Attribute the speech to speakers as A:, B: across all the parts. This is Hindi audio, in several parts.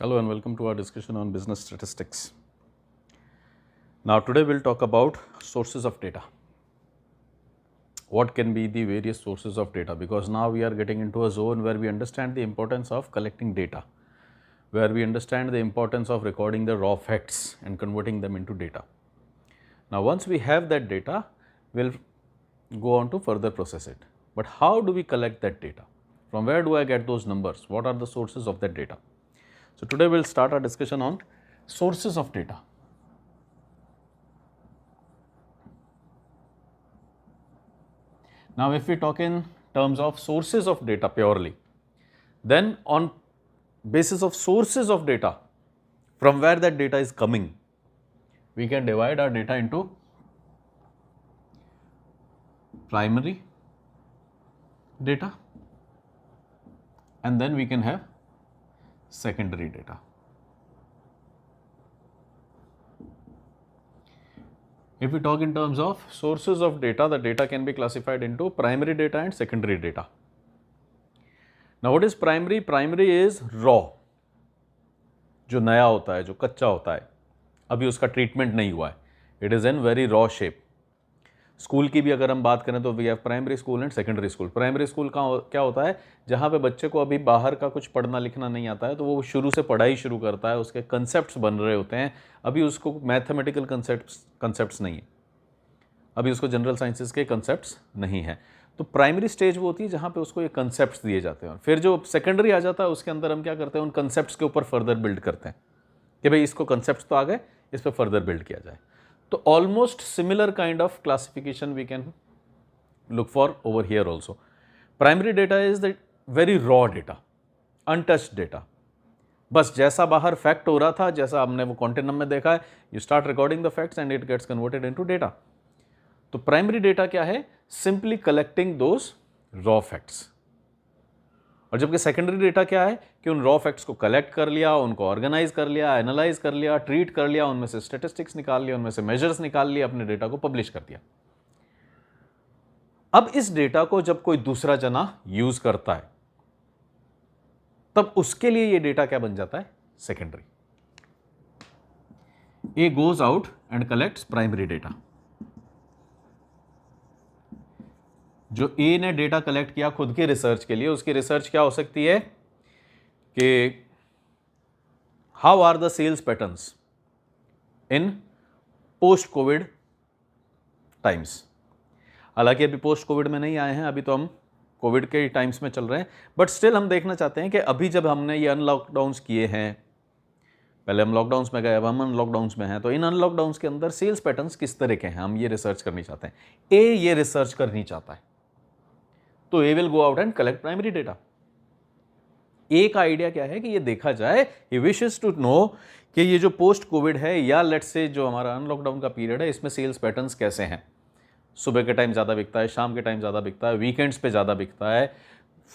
A: Hello and welcome to our discussion on business statistics. Now today we'll talk about sources of data. What can be the various sources of data, because now we are getting into a zone where we understand the importance of collecting data, where we understand the importance of recording the raw facts and converting them into data. Now once we have that data, we'll go on to further process it. But how do we collect that data? From where do I get those numbers? What are the sources of that data? So today we'll start our discussion on sources of data. Now if we talk in terms of sources of data purely, then on basis of sources of data, from where that data is coming, we can divide our data into primary data and then we can have secondary data. If we talk in terms of sources of data, the data can be classified into primary data and secondary data. Now what is primary? Primary is raw, जो नया होता है, जो कच्चा होता है, अभी उसका ट्रीटमेंट नहीं हुआ है. It is in very raw shape. School की भी अगर हम बात करें तो we have primary school and secondary school. Primary school का क्या होता है? जहाँ पे बच्चे को अभी बाहर का कुछ पढ़ना लिखना नहीं आता है, तो वो शुरू से पढ़ाई शुरू करता है, उसके कंसेप्ट्स बन रहे होते हैं. अभी उसको मैथमेटिकल कंसेप्ट्स नहीं है, अभी उसको जनरल साइंसेस के कंसेप्ट्स नहीं है. तो प्राइमरी स्टेज वो होती है जहाँ पे उसको ये कंसेप्ट्स दिए जाते हैं. फिर जो सेकेंडरी आ जाता है उसके अंदर हम क्या करते हैं, उन कंसेप्ट्स के ऊपर फर्दर बिल्ड करते हैं कि भाई इसको कंसेप्ट्स तो आ गए, इस पर फर्दर बिल्ड किया जाए. तो almost similar kind of classification we can look for over here also. Primary data is the very raw data, untouched data. बस जैसा बाहर फैक्ट हो रहा था, जैसा हमने वो कॉन्टिनम में देखा है, you start recording the facts and it gets converted into data. तो प्राइमरी डेटा क्या है? Simply collecting those raw facts. और जबकि सेकेंडरी डेटा क्या है कि उन रॉ फैक्ट्स को कलेक्ट कर लिया, उनको ऑर्गेनाइज कर लिया, एनालाइज कर लिया, ट्रीट कर लिया, उनमें से स्टैटिस्टिक्स निकाल लिया, उनमें से मेजर्स निकाल लिया, अपने डेटा को पब्लिश कर दिया. अब इस डेटा को जब कोई दूसरा जना यूज करता है, तब उसके लिए ये डेटा क्या बन जाता है? Secondary. A goes out and collects primary data. जो ए ने डेटा कलेक्ट किया खुद के रिसर्च के लिए, उसकी रिसर्च क्या हो सकती है कि how are the sales patterns in post covid times. हालांकि अभी पोस्ट कोविड में नहीं आए हैं, अभी तो हम कोविड के टाइम्स में चल रहे हैं, बट स्टिल हम देखना चाहते हैं कि अभी जब हमने ये अनलॉकडाउन्स किए हैं, पहले हम लॉकडाउन्स में गए, अब हम अनलॉकडाउन्स में हैं, तो इन अनलॉकडाउन्स के अंदर सेल्स पैटर्न्स किस तरह के हैं, हम ये रिसर्च करनी चाहते हैं. ए ये रिसर्च करनी चाहता है, तो A will go out and collect primary data. A का आइडिया क्या है कि ये देखा जाए, ही विशेस टू नो कि ये जो पोस्ट कोविड है या लेट्स से जो हमारा अनलॉकडाउन का पीरियड है, इसमें सेल्स पैटर्न्स कैसे हैं. सुबह के टाइम ज़्यादा बिकता है, शाम के टाइम ज़्यादा बिकता है, वीकेंड्स पे ज़्यादा बिकता है,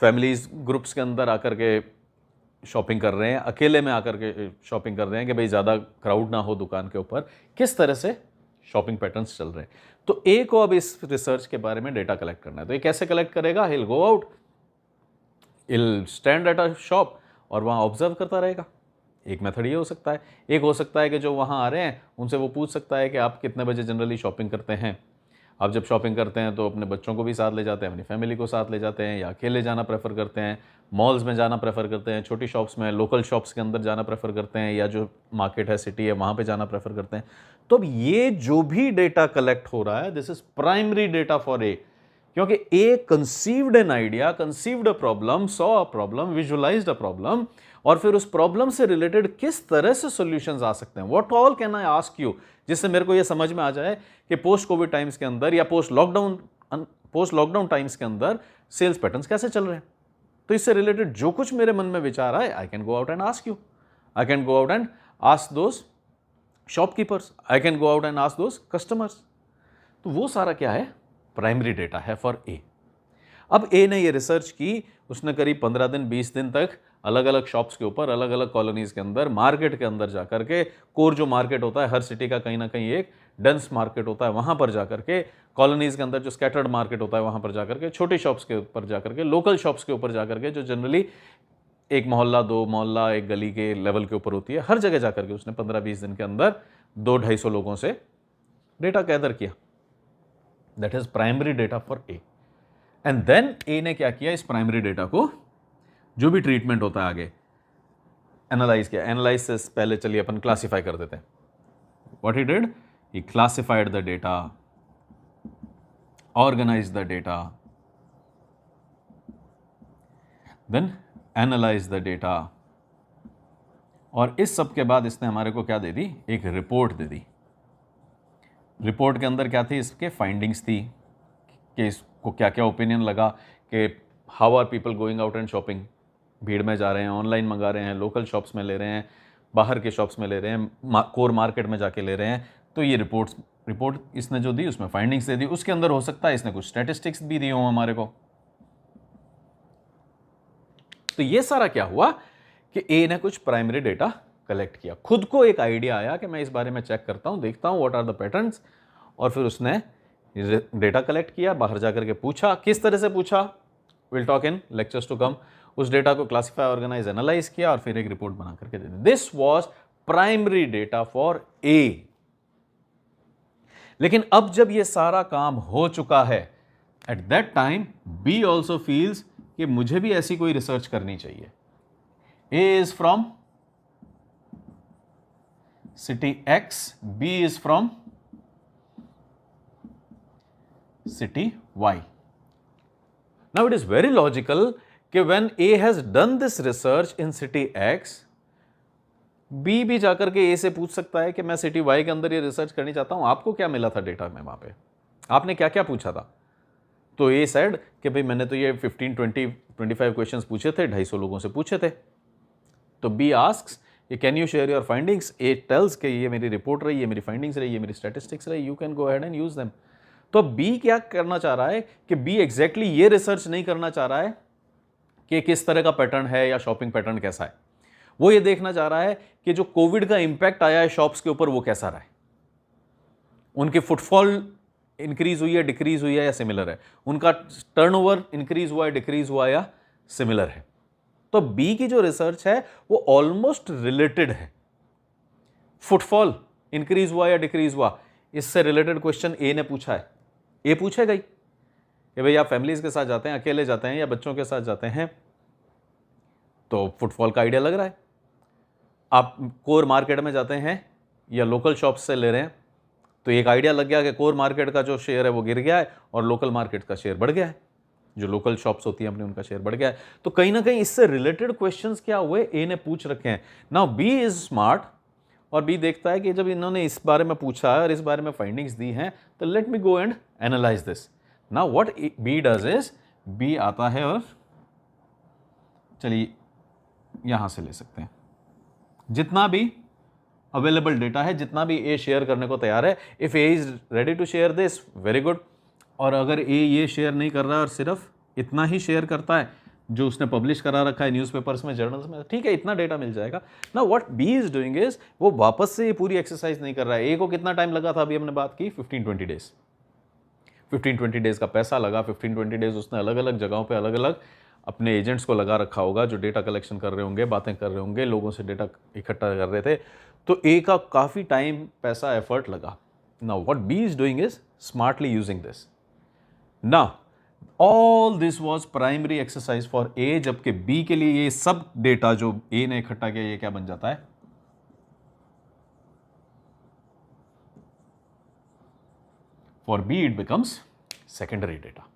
A: फैमिलीज ग्रुप्स के अंदर आकर के शॉपिंग कर रहे हैं, अकेले में आकर के शॉपिंग कर रहे हैं कि भाई ज़्यादा क्राउड ना हो दुकान के ऊपर, किस तरह से शॉपिंग पैटर्न्स चल रहे हैं. तो ए को अब इस रिसर्च के बारे में डेटा कलेक्ट करना है. तो ये कैसे कलेक्ट करेगा? He'll go out, he'll stand at a shop और वहाँ ऑब्जर्व करता रहेगा. एक मेथड ये हो सकता है. एक हो सकता है कि जो वहाँ आ रहे हैं उनसे वो पूछ सकता है कि आप कितने बजे जनरली शॉपिंग करते हैं. आप जब शॉपिंग करते हैं तो अपने बच्चों को भी साथ ले जाते हैं, अपनी फैमिली को साथ ले जाते हैं, या अकेले जाना प्रेफर करते हैं, मॉल्स में जाना प्रेफर करते हैं, छोटी शॉप्स में, लोकल शॉप्स के अंदर जाना प्रेफर करते हैं, या जो मार्केट है, सिटी है, वहाँ पे जाना प्रेफर करते हैं. तो अब ये जो भी डेटा कलेक्ट हो रहा है, this is primary data for A, क्योंकि A conceived an idea, conceived a problem, saw a problem, visualised a problem, और फिर उस प्रॉब्लम से रिलेटेड किस तरह से सॉल्यूशंस आ सकते हैं. What all can I ask you, जिससे मेरे को यह समझ में आ जाए कि पोस्ट कोविड टाइम्स के अंदर या पोस्ट लॉकडाउन टाइम्स के अंदर सेल्स पैटर्न्स कैसे चल रहे हैं. तो इससे रिलेटेड जो कुछ मेरे मन में विचार आए, I can go out and ask you, I can go out and ask those shopkeepers, I can go out and ask those customers. तो वो सारा क्या है? प्राइमरी डेटा है फॉर ए. अब ए ने ये रिसर्च की, उसने करीब 15 दिन 20 दिन तक अलग अलग शॉप्स के ऊपर, अलग अलग कॉलोनीज के अंदर, मार्केट के अंदर जाकर के, कोर जो मार्केट होता है हर सिटी का कहीं ना कहीं एक डेंस मार्केट होता है, वहाँ पर जाकर के, कॉलोनीज के अंदर जो स्कैटर्ड मार्केट होता है वहाँ पर जाकर के, छोटी शॉप्स के ऊपर जाकर के, लोकल शॉप्स के ऊपर जाकर के, जो जनरली एक मोहल्ला, 2 मोहल्ला, एक गली के लेवल के ऊपर होती है, हर जगह जाकर के उसने 15-20 दिन के अंदर 200-250 लोगों से डेटा गैदर किया। That is primary data for A. And then A ने क्या किया, इस प्राइमरी डेटा को जो भी ट्रीटमेंट होता है आगे एनालाइज किया। एनालाइज से पहले चलिए अपन क्लासिफाई कर देते हैं। What he did, he classified the data, organise the data, then analyse the data, और इस सब के बाद इसने हमारे को क्या दे दी, एक रिपोर्ट दे दी। रिपोर्ट के अंदर क्या थी, इसके फाइंडिंग्स थी कि इसको क्या क्या ओपिनियन लगा कि how are people going out and shopping, भीड़ में जा रहे हैं, ऑनलाइन मंगा रहे हैं, लोकल शॉप्स में ले रहे हैं, बाहर के शॉप्स में ले रहे हैं, कोर मार्केट में जाके ले रहे हैं। तो ये रिपोर्ट इसने जो दी उसमें फाइंडिंग्स दे दी। उसके अंदर हो सकता है इसने कुछ स्टैटिस्टिक्स भी दिए हों हमारे को। तो ये सारा क्या हुआ कि ए ने कुछ प्राइमरी डेटा कलेक्ट किया, खुद को एक आइडिया आया कि मैं इस बारे में चेक करता हूं, देखता हूं व्हाट आर द पैटर्न्स, और फिर उसने डेटा कलेक्ट किया, बाहर जाकर के पूछा। किस तरह से पूछा, will talk in lectures to come. उस डेटा को क्लासिफाई, ऑर्गेनाइज, एनालाइज किया और फिर एक रिपोर्ट बना करके दे दी। This was primary data for A. लेकिन अब जब ये सारा काम हो चुका है, at that time B also feels कि मुझे भी ऐसी कोई रिसर्च करनी चाहिए। A is from city X, B is from city Y. Now it is very logical कि when A has done this research in city X, B भी जाकर के ए से पूछ सकता है कि मैं सिटी वाई के अंदर ये रिसर्च करनी चाहता हूं, आपको क्या मिला था डेटा में, वहां पे आपने क्या क्या पूछा था। तो ए सेड कि भाई मैंने तो ये 15, 20, 25 क्वेश्चंस पूछे थे, 250 लोगों से पूछे थे। तो B asks can you share your findings, A tells कि ये मेरी रिपोर्ट रही, ये मेरी फाइंडिंग्स रही, ये मेरी स्टैटिस्टिक्स रही, you can go ahead and use them. तो बी क्या करना चाह रहा है कि बी एग्जैक्टली ये रिसर्च नहीं करना चाह रहा है कि किस तरह का पैटर्न है या शॉपिंग पैटर्न कैसा है, वो ये देखना चाह रहा है कि जो कोविड का इंपैक्ट आया है शॉप्स के ऊपर वो कैसा रहा है, उनकी फुटफॉल इंक्रीज हुई है, डिक्रीज हुई है या सिमिलर है, उनका टर्नओवर इंक्रीज हुआ है, डिक्रीज हुआ या सिमिलर है। तो बी की जो रिसर्च है वो ऑलमोस्ट रिलेटेड है। फुटफॉल इंक्रीज हुआ या डिक्रीज हुआ, इससे रिलेटेड क्वेश्चन ए ने पूछा है, ए पूछेगा ही कि भाई आप फैमिलीज के साथ जाते हैं, अकेले जाते हैं या बच्चों के साथ जाते हैं, तो फुटफॉल का आइडिया लग रहा है। आप कोर मार्केट में जाते हैं या लोकल शॉप्स से ले रहे हैं, तो एक आइडिया लग गया कि कोर मार्केट का जो शेयर है वो गिर गया है और लोकल मार्केट का शेयर बढ़ गया है, जो लोकल शॉप्स होती हैं अपनी उनका शेयर बढ़ गया है। तो कहीं ना कहीं इससे रिलेटेड क्वेश्चंस क्या हुए, ए ने पूछ रखे हैं। नाउ बी इज स्मार्ट, और बी देखता है कि जब इन्होंने इस बारे में पूछा है और इस बारे में फाइंडिंग्स दी हैं, तो let me go and analyse this. Now what B does is, B आता है और चलिए यहां से ले सकते हैं, जितना भी अवेलेबल डेटा है, जितना भी ए शेयर करने को तैयार है, if A is ready to share this, very good. और अगर ए ये शेयर नहीं कर रहा है और सिर्फ इतना ही शेयर करता है जो उसने पब्लिश करा रखा है न्यूज़पेपर्स में, जर्नल्स में, ठीक है, इतना डेटा मिल जाएगा। ना what B is doing is, वो वापस से ये पूरी एक्सरसाइज नहीं कर रहा है। ए को कितना टाइम लगा था, अभी हमने बात की 15-20 डेज, 15-20 डेज का पैसा लगा, 15-20 डेज उसने अलग अलग जगहों पे अलग अलग अपने एजेंट्स को लगा रखा होगा जो डेटा कलेक्शन कर रहे होंगे, बातें कर रहे होंगे, लोगों से डेटा इकट्ठा कर रहे थे। तो ए का काफ़ी टाइम, पैसा, एफर्ट लगा। Now what B is doing is smartly using this. Now all this was primary exercise for A, जबकि बी के लिए ये सब डेटा जो ए ने इकट्ठा किया ये क्या बन जाता है, for B it becomes secondary data.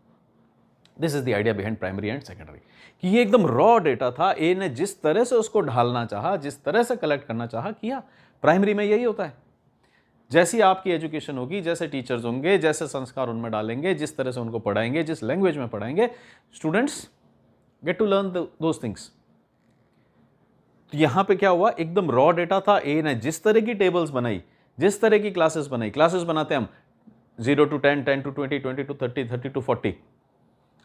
A: This is the idea behind primary and secondary, कि ये एकदम रॉ डेटा था, ए ने जिस तरह से उसको ढालना चाहा, जिस तरह से कलेक्ट करना चाहा किया। प्राइमरी में यही होता है, जैसी आपकी एजुकेशन होगी, जैसे टीचर्स होंगे, जैसे संस्कार उनमें डालेंगे, जिस तरह से उनको पढ़ाएंगे, जिस लैंग्वेज में पढ़ाएंगे, students get to learn those things. तो यहां पे क्या हुआ, एकदम रॉ डेटा था, ए ने जिस तरह की टेबल्स बनाई, जिस तरह की क्लासेस बनाई, क्लासेस बनाते हम 0 to 10, 10 to 20, 20 to 30, 30 to 40।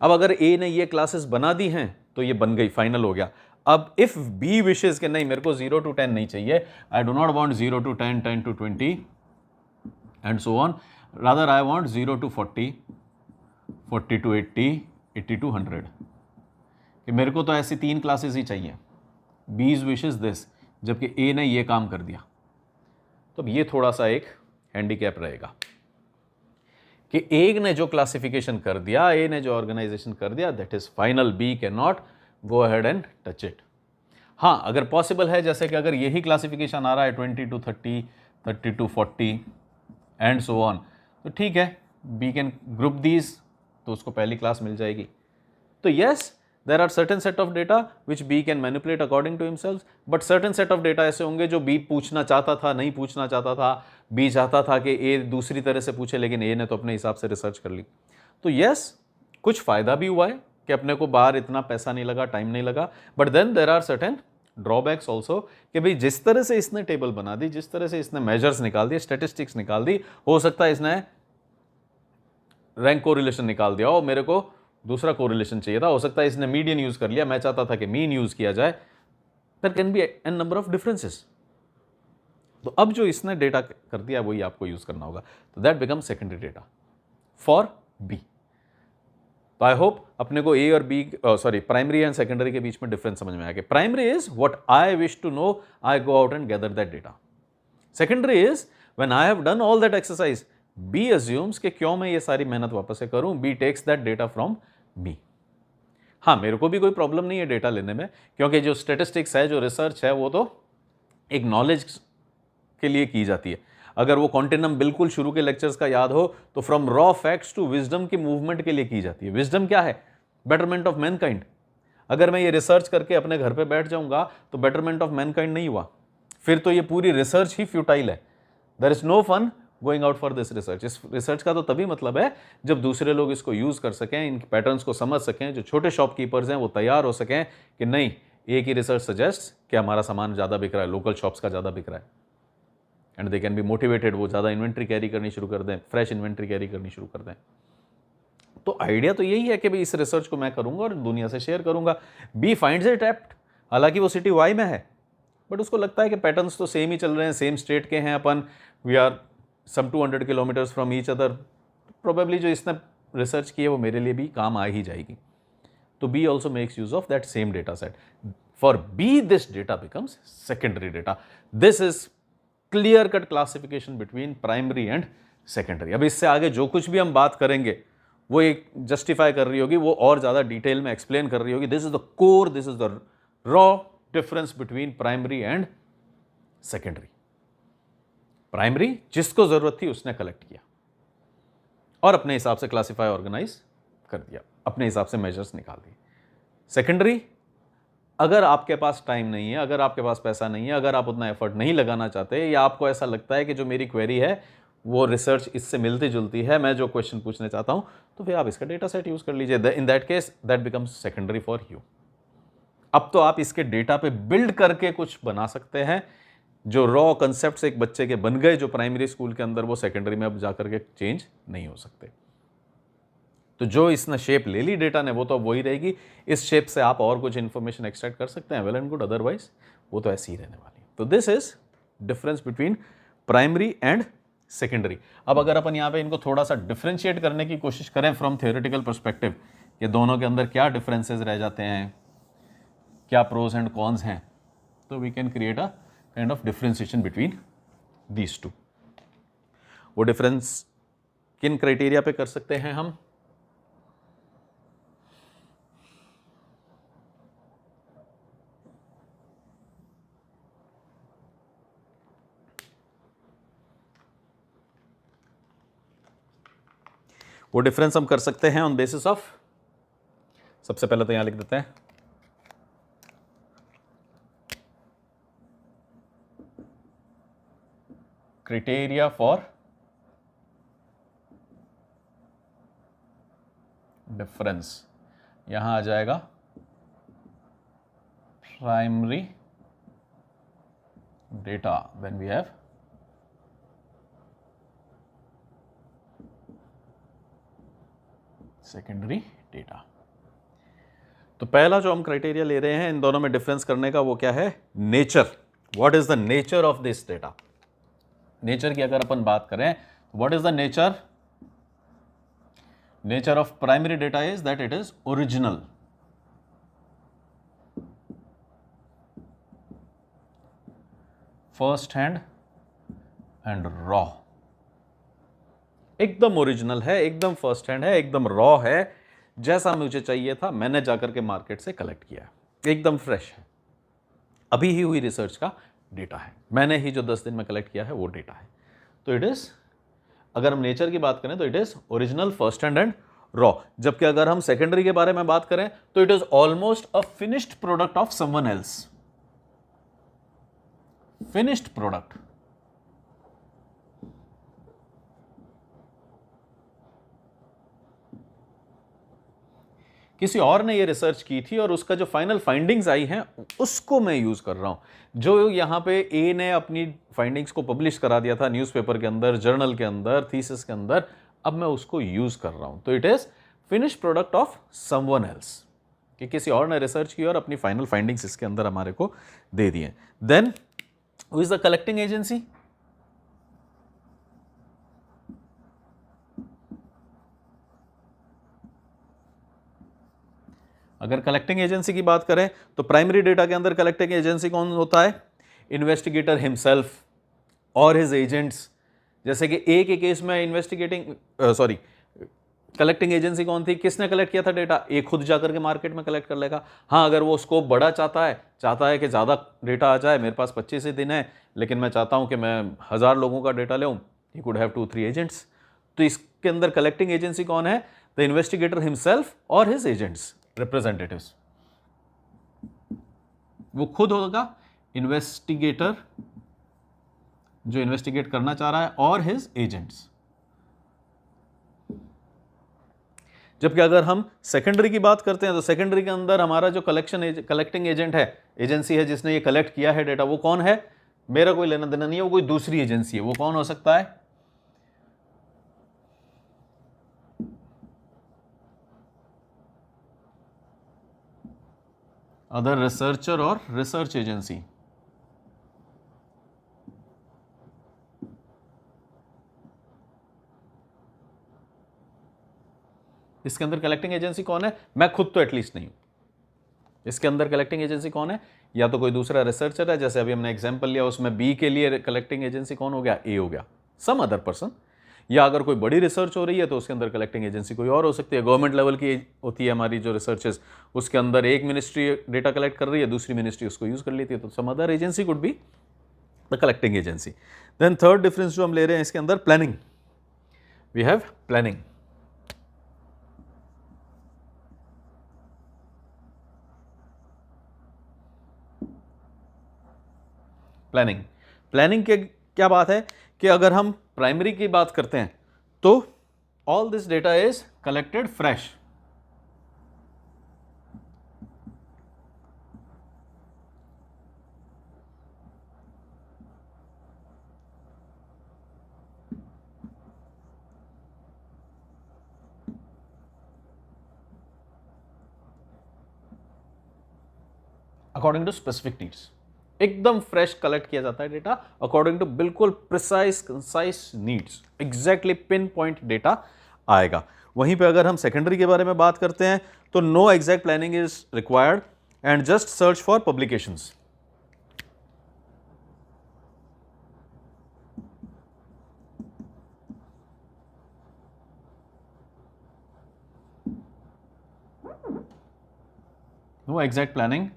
A: अब अगर ए ने ये क्लासेस बना दी हैं तो ये बन गई, फाइनल हो गया। अब इफ बी विशेज के नहीं, मेरे को 0 to 10 नहीं चाहिए, I do not want 0 to 10, 10 to 20 and so on, rather I want 0 to 40, 40 to 80, 80 to 100, कि मेरे को तो ऐसी 3 क्लासेस ही चाहिए। बीज विश इज दिस, जबकि ए ने ये काम कर दिया। तो अब ये थोड़ा सा एक हैंडीकैप रहेगा कि ए ने जो क्लासिफिकेशन कर दिया, ए ने जो ऑर्गेनाइजेशन कर दिया, that is final, B can not go ahead and touch it. हाँ, अगर पॉसिबल है, जैसे कि अगर यही क्लासिफिकेशन आ रहा है 20 to 30, 30 to 40 and so on, तो ठीक है, बी कैन ग्रुप दीज, तो उसको पहली क्लास मिल जाएगी। तो yes, there are certain set of data which B can manipulate according to himself, but certain set of data ऐसे होंगे जो बी पूछना चाहता था, नहीं पूछना चाहता था, बी चाहता था कि ए दूसरी तरह से पूछे, लेकिन ए ने तो अपने हिसाब से रिसर्च कर ली। तो यस, कुछ फायदा भी हुआ है कि अपने को बाहर इतना पैसा नहीं लगा, टाइम नहीं लगा, but then there are certain drawbacks also कि भाई जिस तरह से इसने टेबल बना दी, जिस तरह से इसने मेजर्स निकाल दिए, स्टेटिस्टिक्स निकाल दी, हो सकता है इसने रैंक कोरिलेशन निकाल दिया हो, मेरे को दूसरा कोरिलेशन चाहिए था, हो सकता है इसने मीडियन यूज कर लिया, मैं चाहता था कि मीन यूज किया जाए। There can be an number of differences. तो अब जो इसने डेटा कर दिया वही आपको यूज करना होगा, तो that become secondary data for B. तो आई होप अपने को ए और B, sorry, primary and secondary के बीच में डिफरेंस समझ में आ गया। Primary is what I wish to know, I go out and gather that data. Secondary is when I have done all that exercise, B assumes कि क्यों मैं ये सारी मेहनत वापस से करूं, B takes that data from मी। हाँ, मेरे को भी कोई प्रॉब्लम नहीं है डेटा लेने में, क्योंकि जो स्टेटिस्टिक्स है, जो रिसर्च है, वो तो एक नॉलेज के लिए की जाती है। अगर वो कॉन्टिनम बिल्कुल शुरू के लेक्चर्स का याद हो, तो from raw facts to wisdom की मूवमेंट के लिए की जाती है। विजडम क्या है? Betterment of mankind. अगर मैं ये रिसर्च करके अपने घर पे बैठ जाऊंगा तो बेटरमेंट ऑफ मैनकाइंड नहीं हुआ, फिर तो ये पूरी रिसर्च ही फ्यूटाइल है। There is no fun going out for this research. इस रिसर्च का तो तभी मतलब है जब दूसरे लोग इसको यूज कर सकें, इन पैटर्न्स को समझ सकें, जो छोटे शॉपकीपर्स हैं वो तैयार हो सकें कि नहीं, एक ही रिसर्च सजेस्ट कि हमारा सामान ज़्यादा बिक रहा है, लोकल शॉप्स का ज़्यादा बिक रहा है, and they can be motivated, वो ज़्यादा इन्वेंट्री कैरी करनी शुरू कर दें, फ्रेश इन्वेंट्री कैरी करनी शुरू कर दें। तो आइडिया तो यही है कि भाई इस रिसर्च को मैं करूंगा और दुनिया से शेयर करूंगा। बी फाइंड्स इट एप्ट, हालांकि वो सिटी वाई में है, बट उसको लगता है कि पैटर्न्स तो सेम ही चल रहे हैं, सेम स्टेट के हैं अपन, we are some 200 kilometers from each other, probably जो इसने रिसर्च की है वो मेरे लिए भी काम आ ही जाएगी। तो B also makes use of that same data set. For B this data becomes secondary data. This is clear cut classification between primary and secondary. अब इससे आगे जो कुछ भी हम बात करेंगे वो एक जस्टिफाई कर रही होगी, वो और ज़्यादा डिटेल में एक्सप्लेन कर रही होगी। This is the core, this is the raw difference between primary and secondary. Primary जिसको जरूरत थी उसने कलेक्ट किया और अपने हिसाब से क्लासिफाई ऑर्गेनाइज कर दिया, अपने हिसाब से मेजर्स निकाल दिए। सेकेंडरी, अगर आपके पास टाइम नहीं है, अगर आपके पास पैसा नहीं है, अगर आप उतना एफर्ट नहीं लगाना चाहते, या आपको ऐसा लगता है कि जो मेरी क्वेरी है वो रिसर्च इससे मिलती जुलती है, मैं जो क्वेश्चन पूछने चाहता हूं, तो फिर आप इसका डेटा सेट यूज कर लीजिए। In that case that becomes secondary for you. अब तो आप इसके डेटा पे बिल्ड करके कुछ बना सकते हैं। जो रॉ कंसेप्ट्स एक बच्चे के बन गए जो प्राइमरी स्कूल के अंदर, वो सेकेंडरी में अब जाकर के चेंज नहीं हो सकते। तो जो इसने शेप ले ली डेटा ने, वो तो अब वही रहेगी। इस शेप से आप और कुछ इंफॉर्मेशन एक्सट्रैक्ट कर सकते हैं, वेल एंड गुड, अदरवाइज वो तो ऐसी ही रहने वाली है। तो this is difference between primary and secondary. अब अगर अपन यहाँ पे इनको थोड़ा सा डिफरेंशिएट करने की कोशिश करें फ्रॉम थियोरेटिकल पर्सपेक्टिव, ये दोनों के अंदर क्या डिफरेंसेस रह जाते हैं, क्या प्रोज एंड कॉन्स हैं, तो we can create a kind of differentiation between these two. वो डिफरेंस किन क्राइटेरिया पे कर सकते हैं हम? वो डिफरेंस हम कर सकते हैं ऑन बेसिस ऑफ, सबसे पहले तो यहां लिख देते हैं क्राइटेरिया फॉर डिफरेंस। यहां आ जाएगा primary data, then we have secondary data. तो पहला जो हम क्राइटेरिया ले रहे हैं इन दोनों में डिफरेंस करने का, वो क्या है? Nature. What is the nature of this data? Nature की अगर अपन बात करें, what is the nature? Nature of primary data is that it is original. First hand and raw, एकदम ओरिजिनल है, एकदम फर्स्ट हैंड है, एकदम रॉ है, जैसा मुझे चाहिए था मैंने जाकर के मार्केट से कलेक्ट किया, एकदम फ्रेश है, अभी ही हुई रिसर्च का डेटा है, मैंने ही जो 10 दिन में कलेक्ट किया है वो डेटा है। तो इट इज, अगर हम नेचर की बात करें तो it is original, first hand and raw. जबकि अगर हम सेकेंडरी के बारे में बात करें तो it is almost a finished product of someone else, finished product. किसी और ने ये रिसर्च की थी और उसका जो फाइनल फाइंडिंग्स आई हैं उसको मैं यूज कर रहा हूं। जो यहां पे ए ने अपनी फाइंडिंग्स को पब्लिश करा दिया था न्यूज़पेपर के अंदर, जर्नल के अंदर, थीसिस के अंदर, अब मैं उसको यूज कर रहा हूं। तो it is finish product of someone else, कि किसी और ने रिसर्च की और अपनी फाइनल फाइंडिंग्स इसके अंदर हमारे को दे दिए। Then who is the collecting agency? अगर कलेक्टिंग एजेंसी की बात करें तो प्राइमरी डेटा के अंदर कलेक्टिंग एजेंसी कौन होता है? इन्वेस्टिगेटर हिमसेल्फ और हिज एजेंट्स। जैसे कि ए के केस में कलेक्टिंग एजेंसी कौन थी? किसने कलेक्ट किया था डेटा? ए खुद जाकर के मार्केट में कलेक्ट कर लेगा। हाँ, अगर वो स्कोप बड़ा चाहता है कि ज़्यादा डेटा आ जाए, मेरे पास 25 ही दिन है लेकिन मैं चाहता हूँ कि मैं 1000 लोगों का डेटा लूँ, ही कुड हैव 2-3 एजेंट्स। तो इसके अंदर कलेक्टिंग एजेंसी कौन है? द इन्वेस्टिगेटर हिमसेल्फ और हिज एजेंट्स, रिप्रेजेंटेटिव्स। वो खुद होगा इन्वेस्टिगेटर जो इन्वेस्टिगेट करना चाह रहा है और हिज एजेंट्स। जबकि अगर हम सेकेंडरी की बात करते हैं तो सेकेंडरी के अंदर हमारा जो कलेक्टिंग एजेंट है, एजेंसी है जिसने ये कलेक्ट किया है डेटा, वो कौन है? मेरा कोई लेना देना नहीं है, वो कोई दूसरी एजेंसी है। वो कौन हो सकता है? अदर रिसर्चर और रिसर्च एजेंसी। इसके अंदर कलेक्टिंग एजेंसी कौन है? मैं खुद तो एटलीस्ट नहीं हूं। इसके अंदर कलेक्टिंग एजेंसी कौन है? या तो कोई दूसरा रिसर्चर है, जैसे अभी हमने एग्जांपल लिया उसमें बी के लिए कलेक्टिंग एजेंसी कौन हो गया? ए हो गया, सम अदर पर्सन। या अगर कोई बड़ी रिसर्च हो रही है तो उसके अंदर कलेक्टिंग एजेंसी कोई और हो सकती है। गवर्नमेंट लेवल की होती है हमारी जो रिसर्चेस, उसके अंदर एक मिनिस्ट्री डेटा कलेक्ट कर रही है, दूसरी मिनिस्ट्री उसको यूज कर लेती है, तो some other agency could be the collecting agency. Then third difference जो हम ले रहे हैं इसके अंदर, planning. We have planning. Planning के क्या बात है कि अगर हम प्राइमरी की बात करते हैं तो all this data is collected fresh. According to specific needs, एकदम फ्रेश कलेक्ट किया जाता है डेटा अकॉर्डिंग टू बिल्कुल precise concise needs, exactly pinpoint data आएगा। वहीं पे अगर हम सेकेंडरी के बारे में बात करते हैं तो no exact planning is required and just search for publications. No exact planning,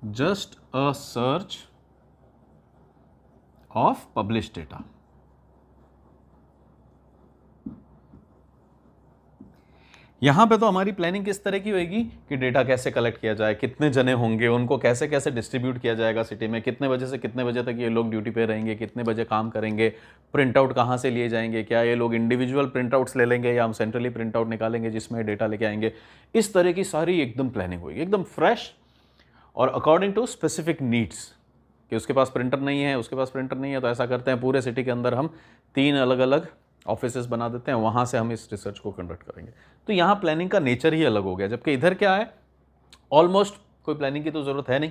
A: just a search of published data। यहां पे तो हमारी प्लानिंग किस तरह की होगी कि डेटा कैसे कलेक्ट किया जाए, कितने जने होंगे, उनको कैसे कैसे डिस्ट्रीब्यूट किया जाएगा सिटी में, कितने बजे से कितने बजे तक ये लोग ड्यूटी पे रहेंगे, कितने बजे काम करेंगे, प्रिंट आउट कहाँ से लिए जाएंगे, क्या ये लोग इंडिविजुअल प्रिंट आउट्स ले लेंगे या हम सेंट्रली प्रिंट आउट निकालेंगे जिसमें डेटा लेके आएंगे। इस तरह की सारी एकदम प्लानिंग होगी, एकदम फ्रेश और अकॉर्डिंग टू स्पेसिफिक नीड्स। कि उसके पास प्रिंटर नहीं है, उसके पास प्रिंटर नहीं है, तो ऐसा करते हैं पूरे सिटी के अंदर हम 3 अलग अलग ऑफिसेस बना देते हैं, वहाँ से हम इस रिसर्च को कंडक्ट करेंगे। तो यहाँ प्लानिंग का नेचर ही अलग हो गया। जबकि इधर क्या है, ऑलमोस्ट कोई प्लानिंग की तो ज़रूरत है नहीं,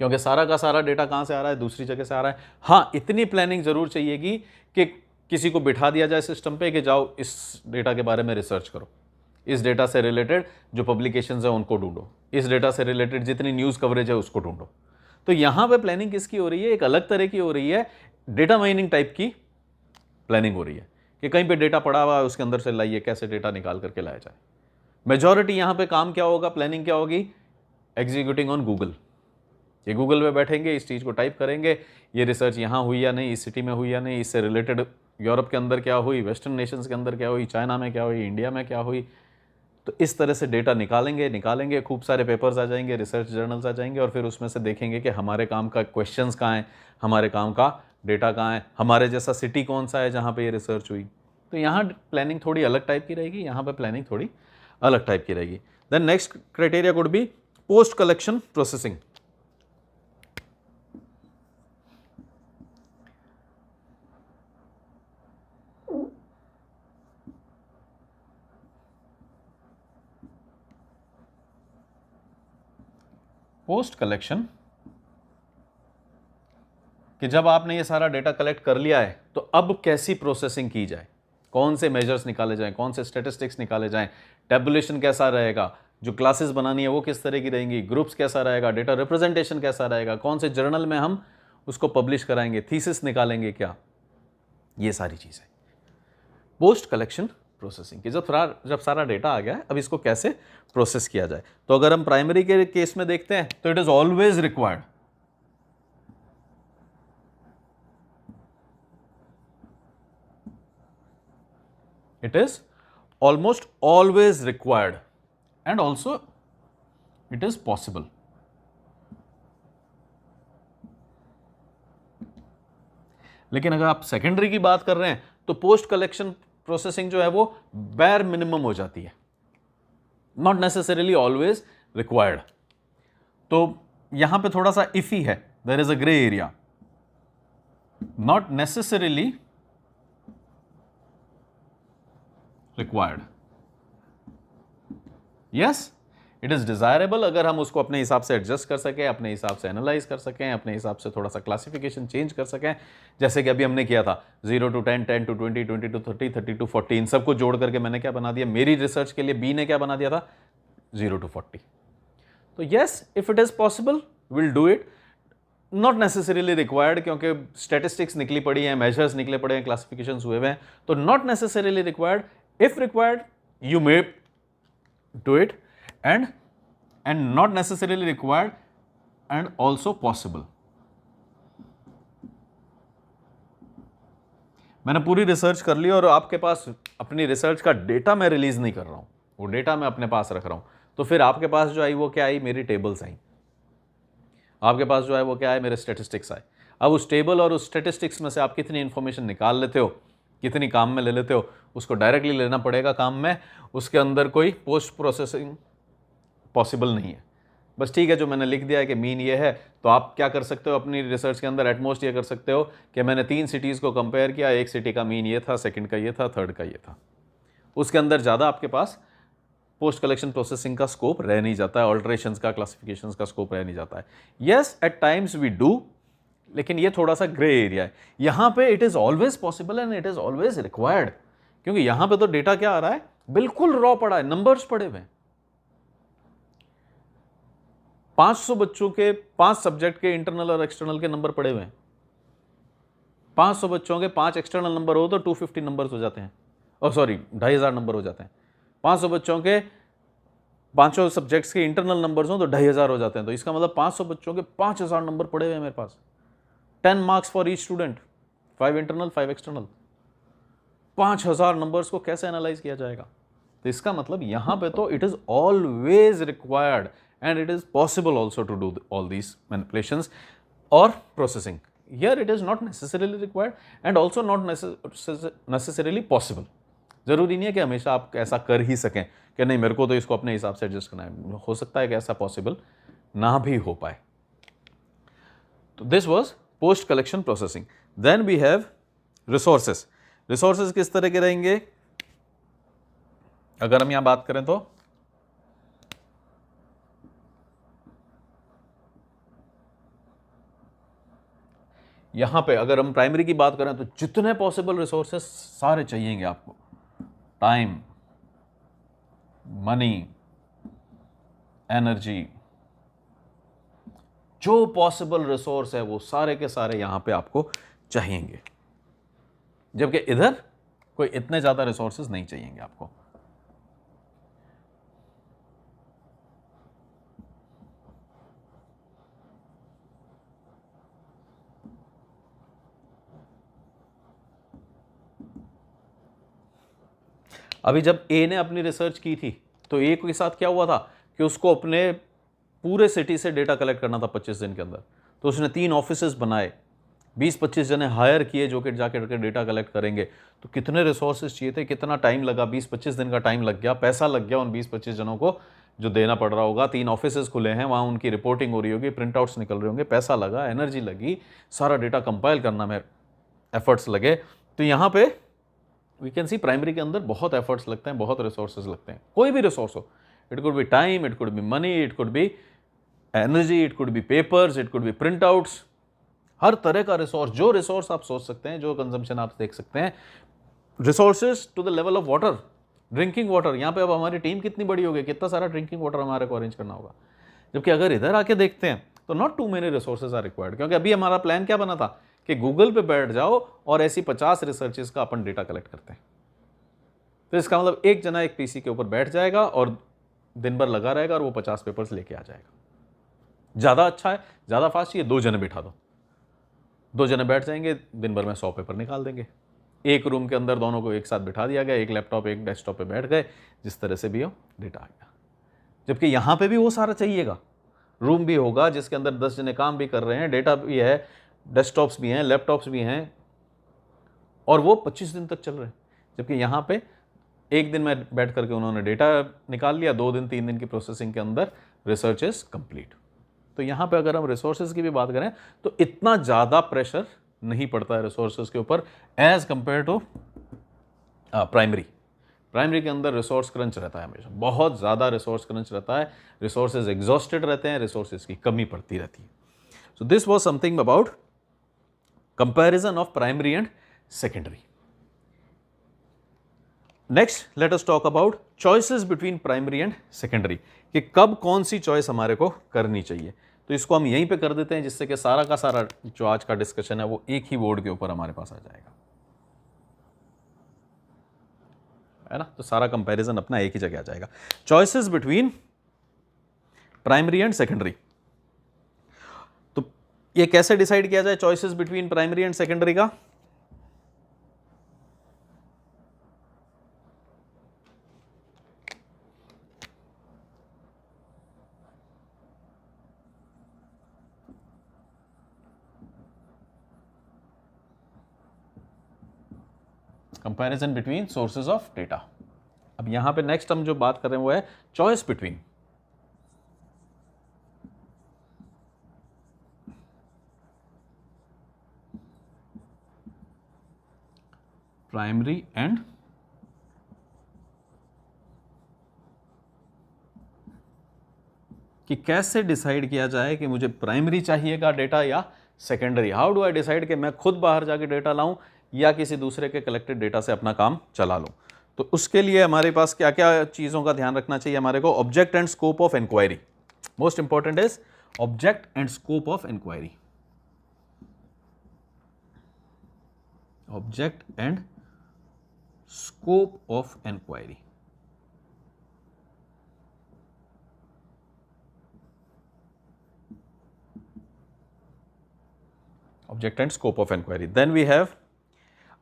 A: क्योंकि सारा का सारा डेटा कहाँ से आ रहा है? दूसरी जगह से आ रहा है। हाँ, इतनी प्लानिंग ज़रूर चाहिएगी कि किसी को बिठा दिया जाए सिस्टम पे कि जाओ इस डेटा के बारे में रिसर्च करो, इस डेटा से रिलेटेड जो पब्लिकेशंस है उनको ढूंढो, इस डेटा से रिलेटेड जितनी न्यूज़ कवरेज है उसको ढूंढो। तो यहां पे प्लानिंग किसकी हो रही है, एक अलग तरह की हो रही है, डेटा माइनिंग टाइप की प्लानिंग हो रही है कि कहीं पे डेटा पड़ा हुआ है उसके अंदर से लाइए, कैसे डेटा निकाल करके लाया जाए। मेजॉरिटी यहां पे काम क्या होगा, प्लानिंग क्या होगी, एग्जीक्यूटिंग ऑन गूगल। ये गूगल पे बैठेंगे, इस चीज़ को टाइप करेंगे, ये रिसर्च यहाँ हुई या नहीं, इस सिटी में हुई या नहीं, इससे रिलेटेड यूरोप के अंदर क्या हुई, वेस्टर्न नेशंस के अंदर क्या हुई, चाइना में क्या हुई, इंडिया में क्या हुई। तो इस तरह से डेटा निकालेंगे, खूब सारे पेपर्स आ जाएंगे, रिसर्च जर्नल्स आ जाएंगे, और फिर उसमें से देखेंगे कि हमारे काम का क्वेश्चंस कहाँ हैं, हमारे काम का डेटा कहाँ है, हमारे जैसा सिटी कौन सा है जहाँ पे ये रिसर्च हुई। तो यहाँ प्लानिंग थोड़ी अलग टाइप की रहेगी, यहाँ पे प्लानिंग थोड़ी अलग टाइप की रहेगी। Then next criteria could be post collection processing. Post collection कि जब आपने ये सारा डेटा कलेक्ट कर लिया है तो अब कैसी प्रोसेसिंग की जाए, कौन से मेजर्स निकाले जाएं, कौन से स्टैटिस्टिक्स निकाले जाएं, टेबुलेशन कैसा रहेगा, जो क्लासेस बनानी है वो किस तरह की रहेंगी, ग्रुप्स कैसा रहेगा, डेटा रिप्रेजेंटेशन कैसा रहेगा, कौन से जर्नल में हम उसको पब्लिश कराएंगे, थीसिस निकालेंगे क्या, ये सारी चीज़ें पोस्ट कलेक्शन प्रोसेसिंग की। जब सारा डेटा आ गया है अब इसको कैसे प्रोसेस किया जाए। तो अगर हम प्राइमरी के केस में देखते हैं तो it is always required, it is almost always required and also it is possible. लेकिन अगर आप सेकेंडरी की बात कर रहे हैं तो पोस्ट कलेक्शन प्रोसेसिंग जो है वो बेयर मिनिमम हो जाती है, नॉट नेसेसरीली ऑलवेज रिक्वायर्ड। तो यहां पे थोड़ा सा इफी है, there is a grey area, not necessarily required, yes it is desirable अगर हम उसको अपने हिसाब से एडजस्ट कर सकें, अपने हिसाब से एनालाइज कर सकें, अपने हिसाब से थोड़ा सा क्लासिफिकेशन चेंज कर सकें, जैसे कि अभी हमने किया था 0 to 10, 10 to 20, 20 to 30, 30 to 40, इन सबको जोड़ करके मैंने क्या बना दिया, मेरी रिसर्च के लिए बी ने क्या बना दिया था 0 to 40। तो yes if it is possible will do it, not necessarily required, क्योंकि स्टैटिस्टिक्स निकली पड़ी हैं, मेजर्स निकले पड़े हैं, क्लासिफिकेशन हुए हुए हैं, तो not necessarily required, if required you may do it, and not necessarily required and also possible। मैंने पूरी रिसर्च कर ली और आपके पास अपनी रिसर्च का डेटा मैं रिलीज नहीं कर रहा हूं, वो डेटा मैं अपने पास रख रहा हूं, तो फिर आपके पास जो आई वो क्या आई, मेरी टेबल्स आई, आपके पास जो है वो क्या है, मेरे स्टैटिस्टिक्स आए। अब उस टेबल और उस स्टैटिस्टिक्स में से आप कितनी इंफॉर्मेशन निकाल लेते हो, कितनी काम में ले लेते हो, उसको डायरेक्टली लेना पड़ेगा काम में, उसके अंदर कोई पोस्ट प्रोसेसिंग पॉसिबल नहीं है। बस ठीक है, जो मैंने लिख दिया है कि मीन ये है, तो आप क्या कर सकते हो अपनी रिसर्च के अंदर, एटमोस्ट ये कर सकते हो कि मैंने 3 सिटीज़ को कंपेयर किया, एक सिटी का मीन ये था, सेकंड का ये था, थर्ड का ये था, उसके अंदर ज़्यादा आपके पास पोस्ट कलेक्शन प्रोसेसिंग का स्कोप रह नहीं जाता है, ऑल्टरेशंस का, क्लासिफिकेशंस का स्कोप रह नहीं जाता है। Yes at times we do, लेकिन ये थोड़ा सा ग्रे एरिया है। यहां पे it is always possible and it is always required, क्योंकि यहां पे तो डेटा क्या आ रहा है, बिल्कुल रॉ पड़ा है, नंबर्स पड़े हुए हैं। 500 बच्चों के 5 सब्जेक्ट के इंटरनल और एक्सटर्नल के नंबर पड़े हुए हैं। 500 बच्चों के 5 एक्सटर्नल नंबर हो तो 250 नंबर्स हो जाते हैं, और सॉरी 2500 नंबर हो जाते हैं। 500 बच्चों के 500 सब्जेक्ट्स के इंटरनल नंबर्स हो तो 2500 हो जाते हैं। तो इसका मतलब 500 बच्चों के 5000 नंबर पड़े हुए हैं मेरे पास। 10 marks for each student, 5 internal 5 external. 5000 numbers को कैसे एनालाइज किया जाएगा? तो इसका मतलब यहां पे तो it is always required and it is possible also to do all these manipulations or processing. Here it is not necessarily required and also not necessarily possible. जरूरी नहीं है कि हमेशा आप ऐसा कर ही सकें कि नहीं मेरे को तो इसको अपने हिसाब से एडजस्ट करना है, हो सकता है कि ऐसा पॉसिबल ना भी हो पाए। तो this was post collection processing. Then we have resources. Resources किस तरह के रहेंगे अगर हम यहां बात करें तो यहां पे अगर हम प्राइमरी की बात करें तो जितने पॉसिबल रिसोर्सेस सारे चाहिएंगे आपको, टाइम, मनी, एनर्जी, जो पॉसिबल रिसोर्स है वो सारे के सारे यहां पे आपको चाहिएंगे, जबकि इधर कोई इतने ज्यादा रिसोर्सेज नहीं चाहिएंगे आपको। अभी जब ए ने अपनी रिसर्च की थी तो ए के साथ क्या हुआ था कि उसको अपने पूरे सिटी से डेटा कलेक्ट करना था 25 दिन के अंदर। तो उसने 3 ऑफिसेस बनाए, 20-25 जने हायर किए जो कि जाके डेटा कलेक्ट करेंगे। तो कितने रिसोर्सेज चाहिए थे, कितना टाइम लगा, 20-25 दिन का टाइम लग गया, पैसा लग गया उन 20-25 जनों को जो देना पड़ रहा होगा। 3 ऑफिसेज खुले हैं, वहाँ उनकी रिपोर्टिंग हो रही होगी, प्रिंट आउट्स निकल रहे होंगे, पैसा लगा, एनर्जी लगी, सारा डेटा कंपाइल करना में एफर्ट्स लगे। तो यहाँ पे वी कैन सी प्राइमरी के अंदर बहुत एफर्ट्स लगते हैं, बहुत रिसोर्सेज लगते हैं। कोई भी रिसोर्स हो, it could be time, it could be money, it could be energy, it could be papers, it could be printouts, हर तरह का रिसोर्स, जो रिसोर्स आप सोच सकते हैं, जो कंजम्पशन आप देख सकते हैं। Resources to the level of water, drinking water. यहाँ पे अब हमारी टीम कितनी बड़ी होगी, कितना सारा ड्रिंकिंग वाटर हमारे को अरेंज करना होगा। जबकि अगर इधर आके देखते हैं तो not too many resources are required, क्योंकि अभी हमारा प्लान क्या बना था कि गूगल पे बैठ जाओ और ऐसी 50 रिसर्चेस का अपन डेटा कलेक्ट करते हैं। तो इसका मतलब एक जना एक पीसी के ऊपर बैठ जाएगा और दिन भर लगा रहेगा और वो 50 पेपर्स लेके आ जाएगा। ज़्यादा अच्छा है, ज़्यादा फास्ट चाहिए, 2 जने बिठा दो, 2 जने बैठ जाएंगे, दिन भर में 100 पेपर निकाल देंगे। एक रूम के अंदर दोनों को एक साथ बिठा दिया गया, एक लैपटॉप एक डेस्कटॉप पे बैठ गए, जिस तरह से भी हो डेटा आ गया। जबकि यहाँ पे भी वो सारा चाहिएगा, रूम भी होगा जिसके अंदर 10 जने काम भी कर रहे हैं, डेटा भी है, डेस्कटॉप्स भी हैं, लैपटॉप्स भी हैं, और वो 25 दिन तक चल रहे हैं। जबकि यहाँ पे एक दिन में बैठ करके उन्होंने डेटा निकाल लिया, 2 दिन 3 दिन की प्रोसेसिंग के अंदर रिसर्च इज कंप्लीट। तो यहाँ पे अगर हम रिसोर्सेज की भी बात करें तो इतना ज़्यादा प्रेशर नहीं पड़ता है रिसोर्सेज के ऊपर as compare to primary. Primary के अंदर रिसोर्स क्रंच रहता है, हमेशा बहुत ज़्यादा रिसोर्स क्रंच रहता है, रिसोर्सेज एग्जॉस्टेड रहते हैं, रिसोर्सेज की कमी पड़ती रहती है। So this was something about comparison of primary and secondary. Next let us talk about choices between primary and secondary, कि कब कौन सी चॉइस हमारे को करनी चाहिए। तो इसको हम यहीं पे कर देते हैं, जिससे कि सारा का सारा जो आज का डिस्कशन है वो एक ही बोर्ड के ऊपर हमारे पास आ जाएगा, है ना। तो सारा कंपैरिजन अपना एक ही जगह आ जाएगा। Choices between primary and secondary. तो ये कैसे डिसाइड किया जाए choices between primary and secondary का? Comparison between sources of data. अब यहां पे नेक्स्ट हम जो बात कर रहे हैं वो है चॉइस बिटवीन प्राइमरी एंड कि कैसे डिसाइड किया जाए कि मुझे प्राइमरी चाहिएगा डेटा या secondary. How do I decide कि मैं खुद बाहर जाके डेटा लाऊं या किसी दूसरे के कलेक्टेड डेटा से अपना काम चला लूं। तो उसके लिए हमारे पास क्या क्या चीज़ों का ध्यान रखना चाहिए हमारे को? Object and scope of inquiry, most important is object and scope of inquiry. Object and scope of inquiry. Object and scope of inquiry. Then we have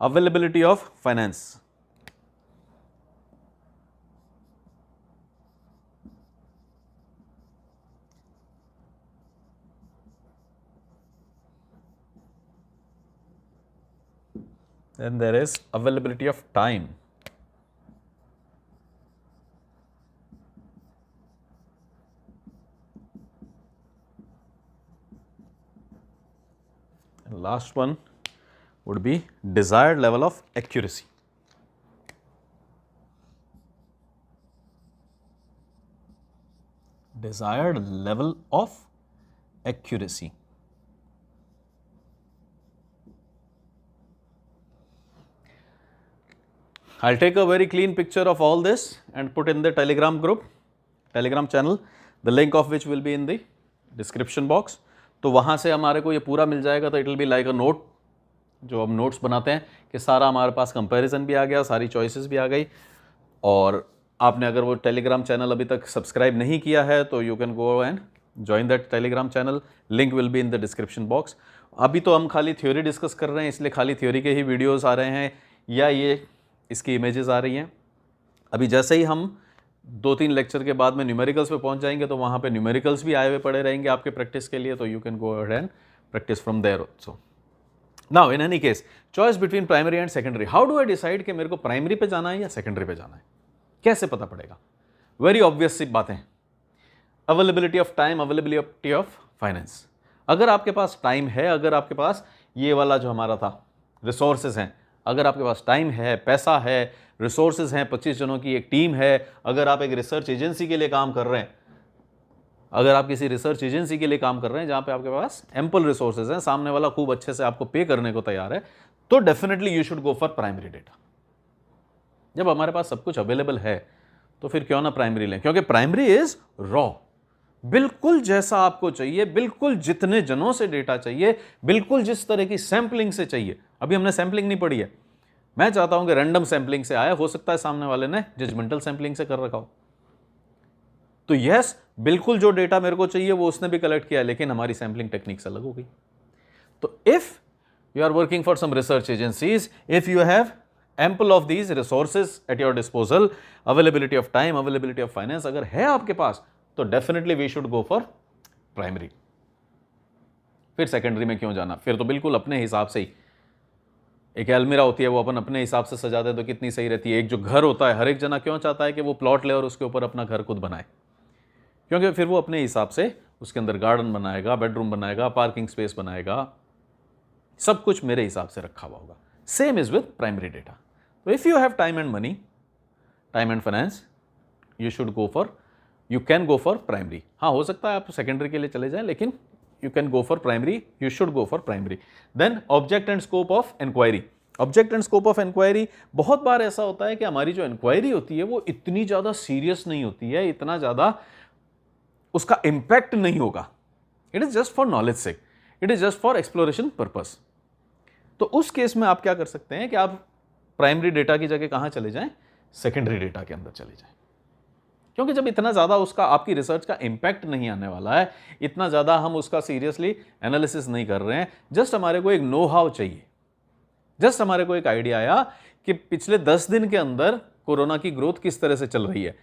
A: availability of finance. Then there is availability of time. And last one would be desired level of accuracy. Desired level of accuracy. I'll take a very clean picture of all this and put in the Telegram group, Telegram channel, the link of which will be in the description box. तो वहाँ से हमारे को ये पूरा मिल जाएगा। तो it will be like a note, जो हम नोट्स बनाते हैं कि सारा हमारे पास कंपैरिजन भी आ गया, सारी चॉइसेस भी आ गई। और आपने अगर वो टेलीग्राम चैनल अभी तक सब्सक्राइब नहीं किया है तो you can go and join that Telegram channel, link will be in the description box. अभी तो हम खाली थ्योरी डिस्कस कर रहे हैं, इसलिए खाली थ्योरी के ही वीडियोस आ रहे हैं या ये इसकी इमेजेस आ रही हैं। अभी जैसे ही हम 2-3 लेक्चर के बाद में न्यूमेरिकल्स पे पहुंच जाएंगे तो वहाँ पे न्यूमेरिकल्स भी आए हुए पड़े रहेंगे आपके प्रैक्टिस के लिए, तो you can go ahead and practise from there also. Now in any case, choice between primary and secondary, how do I decide कि मेरे को प्राइमरी पे जाना है या सेकेंडरी पे जाना है, कैसे पता पड़ेगा? वेरी ऑब्वियस सी बातें, availability of time, availability of finance. अगर आपके पास टाइम है, अगर आपके पास ये वाला जो हमारा था रिसोर्सेज हैं, अगर आपके पास टाइम है, पैसा है, रिसोर्सेज हैं, 25 जनों की एक टीम है, अगर आप एक रिसर्च एजेंसी के लिए काम कर रहे हैं, अगर आप किसी रिसर्च एजेंसी के लिए काम कर रहे हैं जहां पे आपके पास एम्पल रिसोर्सेज हैं, सामने वाला खूब अच्छे से आपको पे करने को तैयार है, तो definitely you should go for primary data. जब हमारे पास सब कुछ अवेलेबल है तो फिर क्यों ना प्राइमरी लें, क्योंकि प्राइमरी इज रॉ, बिल्कुल जैसा आपको चाहिए, बिल्कुल जितने जनों से डेटा चाहिए, बिल्कुल जिस तरह की सैंपलिंग से चाहिए। अभी हमने सैंपलिंग नहीं पढ़ी है, मैं चाहता हूं कि रैंडम सैंपलिंग से आया, हो सकता है सामने वाले ने जजमेंटल सैंपलिंग से कर रखा हो। तो यस, बिल्कुल जो डेटा मेरे को चाहिए वो उसने भी कलेक्ट किया, लेकिन हमारी सैंपलिंग टेक्निक्स अलग हो गई। तो if you are working for some research agencies, if you have ample of these resources at your disposal, availability of time, availability of finance अगर है आपके पास, तो definitely we should go for primary। फिर सेकेंडरी में क्यों जाना? फिर तो बिल्कुल अपने हिसाब से ही, एक अलमीरा होती है वो अपन अपने हिसाब से सजाते हैं तो कितनी सही रहती है। एक जो घर होता है, हर एक जना क्यों चाहता है कि वो प्लॉट ले और उसके ऊपर अपना घर खुद बनाए? क्योंकि फिर वो अपने हिसाब से उसके अंदर गार्डन बनाएगा, बेडरूम बनाएगा, पार्किंग स्पेस बनाएगा, सब कुछ मेरे हिसाब से रखा हुआ होगा। Same is with primary data. तो if you have time and money, time and finance, you should go for, you can go for primary. हाँ, हो सकता है आप सेकेंडरी के लिए चले जाएं, लेकिन you can go for primary, you should go for primary. Then object and scope of inquiry. Object and scope of inquiry, बहुत बार ऐसा होता है कि हमारी जो इंक्वायरी होती है वो इतनी ज़्यादा सीरियस नहीं होती है, इतना ज़्यादा उसका इंपैक्ट नहीं होगा। It is just for knowledge sake, it is just for exploration purpose. तो उस केस में आप क्या कर सकते हैं कि आप प्राइमरी डेटा की जगह कहाँ चले जाएं? सेकेंडरी डेटा के अंदर चले जाएं। क्योंकि जब इतना ज़्यादा उसका आपकी रिसर्च का इंपैक्ट नहीं आने वाला है, इतना ज़्यादा हम उसका सीरियसली एनालिसिस नहीं कर रहे हैं, जस्ट हमारे को एक नो हाउ चाहिए, जस्ट हमारे को एक आइडिया आया कि पिछले 10 दिन के अंदर कोरोना की ग्रोथ किस तरह से चल रही है,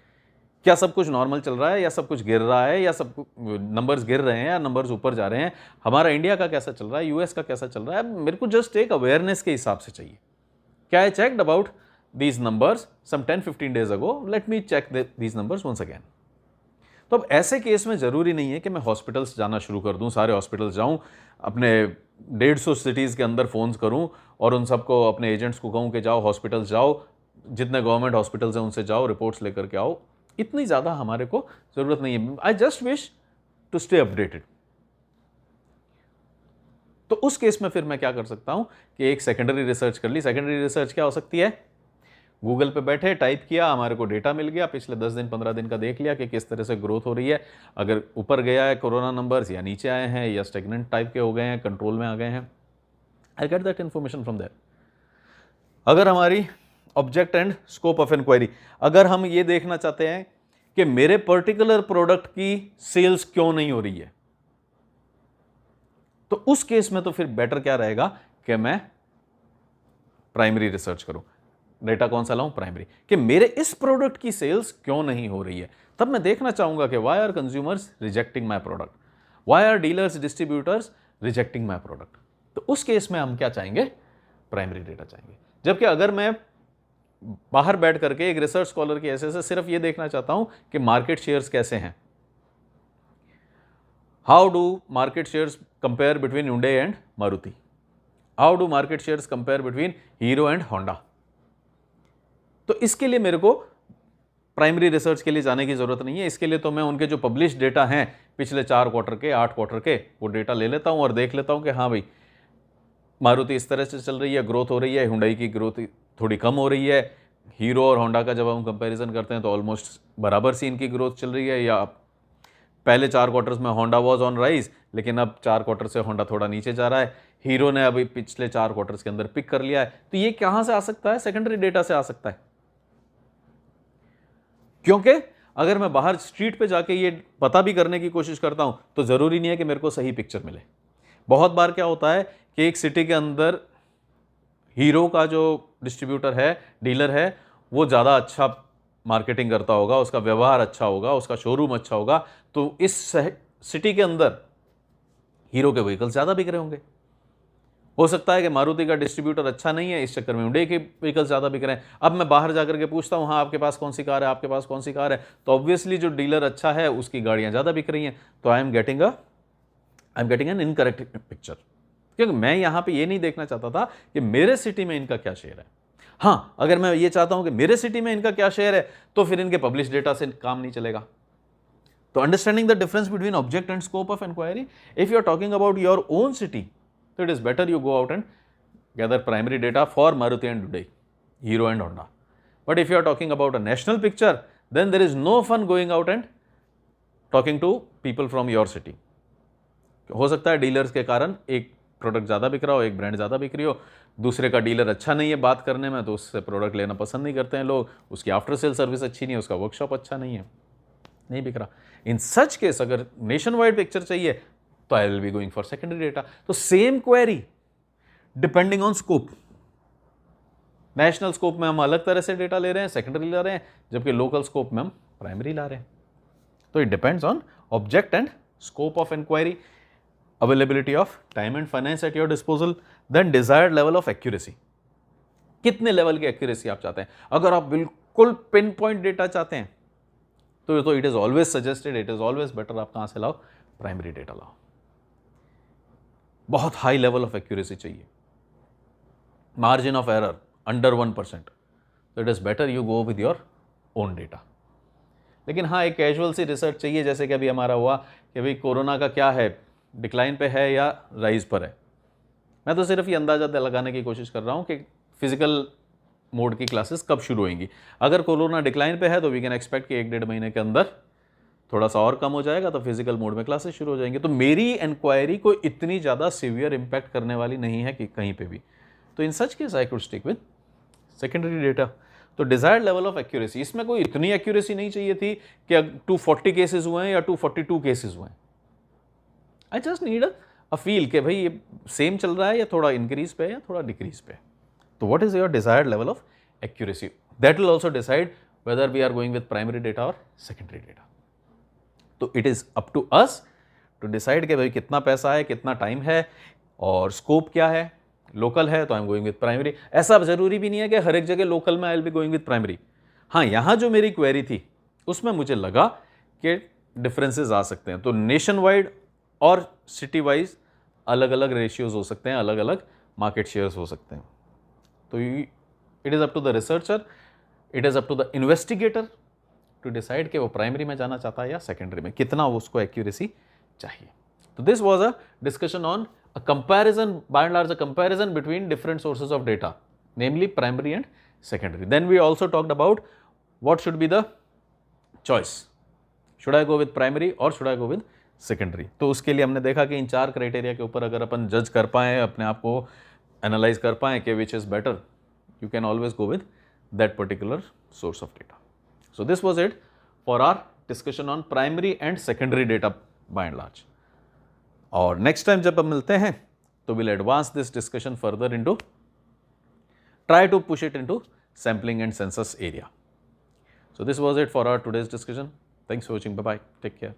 A: क्या सब कुछ नॉर्मल चल रहा है या सब कुछ गिर रहा है, या सब नंबर्स गिर रहे हैं या नंबर्स ऊपर जा रहे हैं, हमारा इंडिया का कैसा चल रहा है, यूएस का कैसा चल रहा है, मेरे को जस्ट एक अवेयरनेस के हिसाब से चाहिए। क्या I checked about these numbers some 10-15 days ago, let me check these numbers once again। तो अब ऐसे केस में ज़रूरी नहीं है कि मैं हॉस्पिटल्स जाना शुरू कर दूं, सारे हॉस्पिटल्स जाऊं, अपने 150 सिटीज़ के अंदर फ़ोन्स करूं और उन सबको अपने एजेंट्स को कहूं कि जाओ हॉस्पिटल्स जाओ, जितने गवर्नमेंट हॉस्पिटल्स हैं उनसे जाओ, रिपोर्ट्स लेकर के आओ। इतनी ज़्यादा हमारे को ज़रूरत नहीं है। I just wish to stay updated. तो उस केस में फिर मैं क्या कर सकता हूं कि एक सेकेंडरी रिसर्च कर ली। सेकेंडरी रिसर्च क्या हो सकती है? गूगल पे बैठे, टाइप किया, हमारे को डेटा मिल गया, पिछले 10 दिन 15 दिन का देख लिया कि किस तरह से ग्रोथ हो रही है, अगर ऊपर गया है कोरोना नंबर्स या नीचे आए हैं या स्टेगनेंट टाइप के हो गए हैं, कंट्रोल में आ गए हैं, I get that information from there. अगर हमारी object and scope of inquiry, अगर हम ये देखना चाहते हैं कि मेरे पर्टिकुलर प्रोडक्ट की सेल्स क्यों नहीं हो रही है, तो उस केस में तो फिर बेटर क्या रहेगा कि मैं प्राइमरी रिसर्च करूं। डेटा कौन सा लाऊं? प्राइमरी, कि मेरे इस प्रोडक्ट की सेल्स क्यों नहीं हो रही है। तब मैं देखना चाहूंगा कि why are consumers rejecting my product, why are dealers distributors rejecting my product. तो उस केस में हम क्या चाहेंगे? प्राइमरी डेटा चाहेंगे। जबकि अगर मैं बाहर बैठ करके एक रिसर्च स्कॉलर की ऐसे सिर्फ ये देखना चाहता हूं कि मार्केट शेयर्स कैसे हैं, how do market shares compare between Hyundai and Maruti, how do market shares compare between hero and Honda, तो इसके लिए मेरे को प्राइमरी रिसर्च के लिए जाने की जरूरत नहीं है। इसके लिए तो मैं उनके जो पब्लिश डेटा हैं पिछले 4 क्वार्टर के, 8 क्वार्टर के, वो डेटा ले लेता हूं और देख लेता हूं कि हाँ भाई मारुति इस तरह से चल रही है, ग्रोथ हो रही है, हुंडई की ग्रोथ थोड़ी कम हो रही है, हीरो और होंडा का जब हम कंपैरिजन करते हैं तो ऑलमोस्ट बराबर सी इनकी ग्रोथ चल रही है, या पहले 4 क्वार्टर्स में होंडा वॉज ऑन राइज, लेकिन अब 4 क्वार्टर से होंडा थोड़ा नीचे जा रहा है। हीरो ने अभी पिछले 4 क्वार्टर्स के अंदर पिक कर लिया है। तो ये कहां से आ सकता है? सेकेंडरी डेटा से आ सकता है, क्योंकि अगर मैं बाहर स्ट्रीट पे जाके ये पता भी करने की कोशिश करता हूं तो जरूरी नहीं है कि मेरे को सही पिक्चर मिले। बहुत बार क्या होता है कि एक सिटी के अंदर हीरो का जो डिस्ट्रीब्यूटर है, डीलर है, वो ज़्यादा अच्छा मार्केटिंग करता होगा, उसका व्यवहार अच्छा होगा, उसका शोरूम अच्छा होगा, तो इस सिटी के अंदर हीरो के व्हीकल्स ज़्यादा बिक रहे होंगे। हो सकता है कि मारुति का डिस्ट्रीब्यूटर अच्छा नहीं है, इस चक्कर में हुंडई के व्हीकल्स ज़्यादा बिक रहे हैं। अब मैं बाहर जाकर के पूछता हूँ, हाँ आपके पास कौन सी कार है, आपके पास कौन सी कार है, तो ऑब्वियसली जो डीलर अच्छा है उसकी गाड़ियाँ ज़्यादा बिक रही हैं। तो I am getting an incorrect picture, क्योंकि मैं यहाँ पे ये नहीं देखना चाहता था कि मेरे सिटी में इनका क्या शेयर है। हाँ, अगर मैं ये चाहता हूँ कि मेरे सिटी में इनका क्या शेयर है, तो फिर इनके पब्लिश डेटा से काम नहीं चलेगा। तो understanding the difference between object and scope of inquiry, if you are talking about your own city, so it is better you go out and gather primary data for Maruti and Hyundai, Hero and Honda. But if you are talking about a national picture, then there is no fun going out and talking to people from your city. हो सकता है डीलर्स के कारण एक प्रोडक्ट ज़्यादा बिक रहा हो, एक ब्रांड ज़्यादा बिक रही हो, दूसरे का डीलर अच्छा नहीं है बात करने में, तो उससे प्रोडक्ट लेना पसंद नहीं करते हैं लोग, उसकी आफ्टर सेल सर्विस अच्छी नहीं है, उसका वर्कशॉप अच्छा नहीं है, नहीं बिक रहा। इन सच केस अगर नेशन वाइड पिक्चर चाहिए तो I will be going for secondary data. तो same query depending on scope, national scope में हम अलग तरह से डेटा ले रहे हैं, सेकेंडरी ला रहे हैं, जबकि लोकल स्कोप में हम प्राइमरी ला रहे हैं। तो it depends on object and scope of inquiry, availability of time and finance at your disposal, then desired level of accuracy, कितने लेवल की एक्यूरेसी आप चाहते हैं। अगर आप बिल्कुल पिन पॉइंट डेटा चाहते हैं तो it is always suggested, it is always better आप कहां से लाओ, प्राइमरी डेटा लाओ। बहुत हाई लेवल ऑफ एक्यूरेसी चाहिए, मार्जिन ऑफ एरर अंडर 1%, तो it is better you go with your own data. लेकिन हाँ, एक कैजुअल सी रिसर्च चाहिए, जैसे कि अभी हमारा हुआ कि भाई कोरोना का क्या है, डिक्लाइन पे है या राइज पर है। मैं तो सिर्फ ये अंदाजा लगाने की कोशिश कर रहा हूँ कि फिजिकल मोड की क्लासेस कब शुरू होंगी। अगर कोरोना डिक्लाइन पे है तो वी कैन एक्सपेक्ट कि 1-1.5 महीने के अंदर थोड़ा सा और कम हो जाएगा, तो फिजिकल मोड में क्लासेस शुरू हो जाएंगे। तो मेरी इंक्वायरी को इतनी ज़्यादा सीवियर इंपैक्ट करने वाली नहीं है कि कहीं पे भी, तो in such case I could stick with secondary data. तो डिजायर्ड लेवल ऑफ एक्यूरेसी, इसमें कोई इतनी एक्यूरेसी नहीं चाहिए थी कि 240 केसेस हुए हैं या 242 केसेस हुए हैं। I just need a feel कि भाई ये सेम चल रहा है या थोड़ा इंक्रीज पे है या थोड़ा डिक्रीज पे है। तो what is your desired level of accuracy, that will also decide whether we are going with primary data और सेकेंडरी डेटा। तो it is up to us to decide कि भाई कितना पैसा है, कितना टाइम है और स्कोप क्या है। लोकल है तो I am going with primary. ऐसा जरूरी भी नहीं है कि हर एक जगह लोकल में आई will be going with primary. हाँ, यहाँ जो मेरी क्वेरी थी उसमें मुझे लगा कि डिफरेंसेस आ सकते हैं, तो नेशन वाइड और सिटी वाइज अलग अलग रेशियोज हो सकते हैं, अलग अलग मार्केट शेयर्स हो सकते हैं। तो it is up to the researcher, it is up to the investigator to decide कि वो प्राइमरी में जाना चाहता है या सेकेंडरी में, कितना उसको एक्यूरेसी चाहिए। तो this was a discussion on a comparison, by and large a comparison between different sources of data, namely primary and secondary. Then we also talked about what should be the choice, should I go with primary और should I go with secondary. तो उसके लिए हमने देखा कि इन 4 क्राइटेरिया के ऊपर अगर अपन जज कर पाएँ, अपने आप को एनालाइज कर पाएँ कि which is better, you can always go with that particular source of data. So this was it for our discussion on primary and secondary data by and large. और next time जब हम मिलते हैं तो we'll advance this discussion further into, try to push it into sampling and census area. So this was it for our today's discussion. Thanks for watching. Bye bye. Take care.